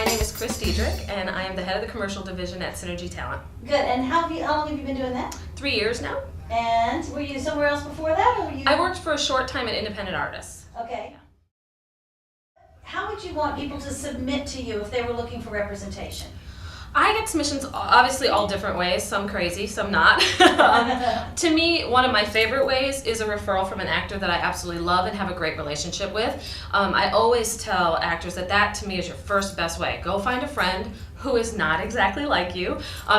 My name is Kris Diedrich, and I am the head of the commercial division at Synergy Talent. Good. And how long have you been doing that? 3 years now. And were you somewhere else before that, or were you? I worked for a short time at Independent Artists. Okay. How would you want people to submit to you if they were looking for representation? I get submissions obviously all different ways, some crazy, some not. To me, one of my favorite ways is a referral from an actor that I absolutely love and have a great relationship with. I always tell actors that to me is your first best way. Go find a friend who is not exactly like you.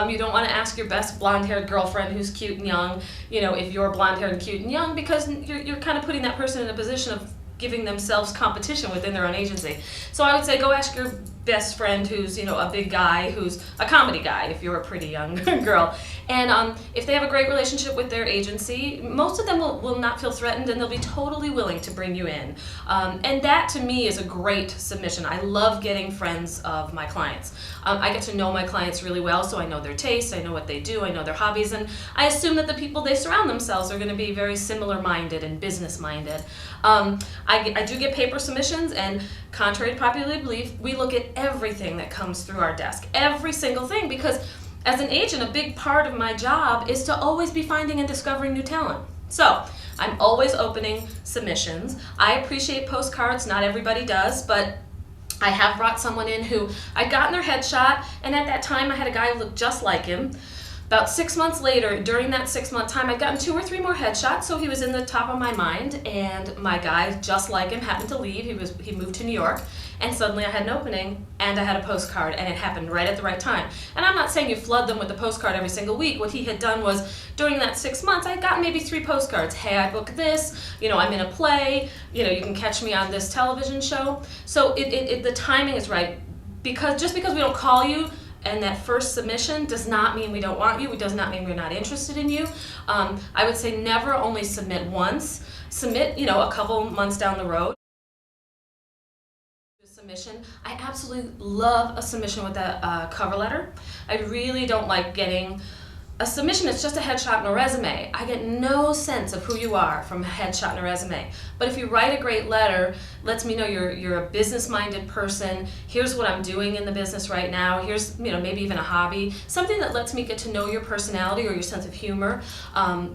You don't want to ask your best blonde-haired girlfriend who's cute and young, if you're blonde-haired and cute and young, because you're kind of putting that person in a position of giving themselves competition within their own agency. So I would say go ask your best friend who's a big guy, who's a comedy guy if you're a pretty young girl, and if they have a great relationship with their agency, most of them will not feel threatened, and they'll be totally willing to bring you in, and that to me is a great submission. I love getting friends of my clients. I get to know my clients really well, so I know their tastes, I know what they do, I know their hobbies, and I assume that the people they surround themselves are going to be very similar minded and business minded. I do get paper submissions, and contrary to popular belief, we look at everything that comes through our desk, every single thing, because as an agent, a big part of my job is to always be finding and discovering new talent. So I'm always opening submissions. I appreciate postcards, not everybody does, but I have brought someone in who I'd gotten their headshot, and at that time I had a guy who looked just like him. About 6 months later, during that 6-month time, I'd gotten 2 or 3 more headshots, so he was in the top of my mind, and my guy, just like him, happened to leave. He moved to New York, and suddenly I had an opening, and I had a postcard, and it happened right at the right time. And I'm not saying you flood them with a postcard every single week. What he had done was, during that 6 months, I'd gotten maybe 3 postcards. Hey, I booked this, I'm in a play, you can catch me on this television show. So the timing is right, just because we don't call you, and that first submission does not mean we don't want you. It does not mean we're not interested in you. I would say never only submit once. Submit, a couple months down the road. Submission. I absolutely love a submission with a cover letter. I really don't like getting a submission that's just a headshot and a resume. I get no sense of who you are from a headshot and a resume. But if you write a great letter, lets me know you're a business-minded person. Here's what I'm doing in the business right now. Here's maybe even a hobby. Something that lets me get to know your personality or your sense of humor,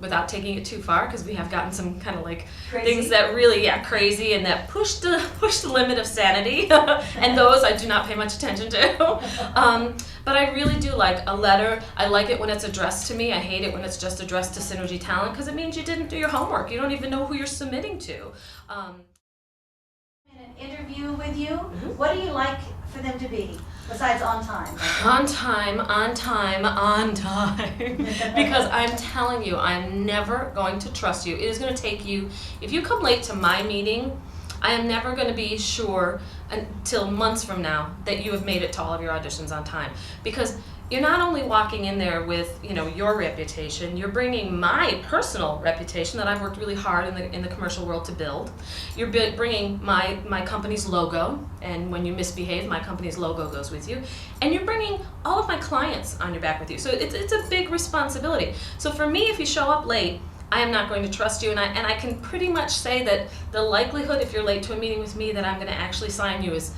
without taking it too far, because we have gotten some kind of like crazy things that really crazy and that push the limit of sanity, and those I do not pay much attention to. But I really do like a letter. I like it when it's addressed to me. I hate it when it's just addressed to Synergy Talent, because it means you didn't do your homework. You don't even know who you're submitting to. In an interview with you, what do you like for them to be, besides on time? On time, on time, on time. Because I'm telling you, I'm never going to trust you. It is going to take you, if you come late to my meeting, I am never going to be sure until months from now that you have made it to all of your auditions on time, because you're not only walking in there with your reputation, you're bringing my personal reputation that I've worked really hard in the commercial world to build. You're bringing my company's logo, and when you misbehave, my company's logo goes with you, and you're bringing all of my clients on your back with you. So it's a big responsibility. So for me, if you show up late, I am not going to trust you, and I can pretty much say that the likelihood, if you're late to a meeting with me, that I'm going to actually sign you is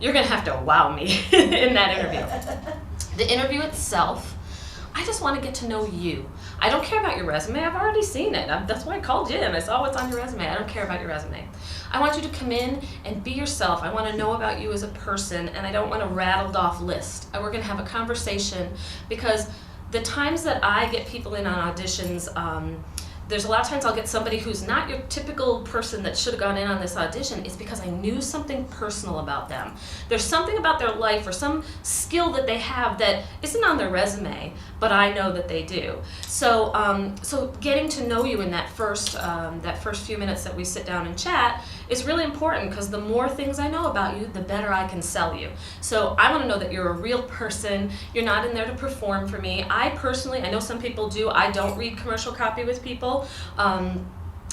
you're going to have to wow me in that interview. The interview itself, I just want to get to know you. I don't care about your resume. I've already seen it. That's why I called you in. I saw what's on your resume. I don't care about your resume. I want you to come in and be yourself. I want to know about you as a person, and I don't want a rattled off list. We're going to have a conversation, because the times that I get people in on auditions, there's a lot of times I'll get somebody who's not your typical person that should have gone in on this audition. It's because I knew something personal about them. There's something about their life or some skill that they have that isn't on their resume, but I know that they do. So, so getting to know you in that first few minutes that we sit down and chat is really important, because the more things I know about you, the better I can sell you. So I want to know that you're a real person. You're not in there to perform for me. I know some people do. I don't read commercial copy with people.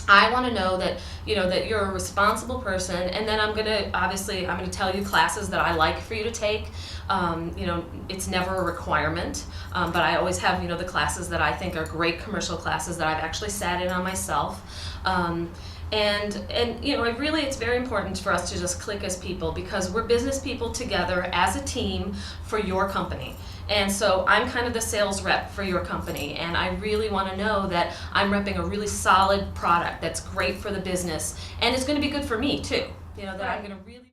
I want to know that that you're a responsible person, and then I'm gonna tell you classes that I like for you to take. It's never a requirement, but I always have the classes that I think are great commercial classes that I've actually sat in on myself. And you know, really it's very important for us to just click as people, because we're business people together as a team for your company. And so I'm kind of the sales rep for your company, and I really want to know that I'm repping a really solid product that's great for the business, and it's going to be good for me too. You know, that I'm going to really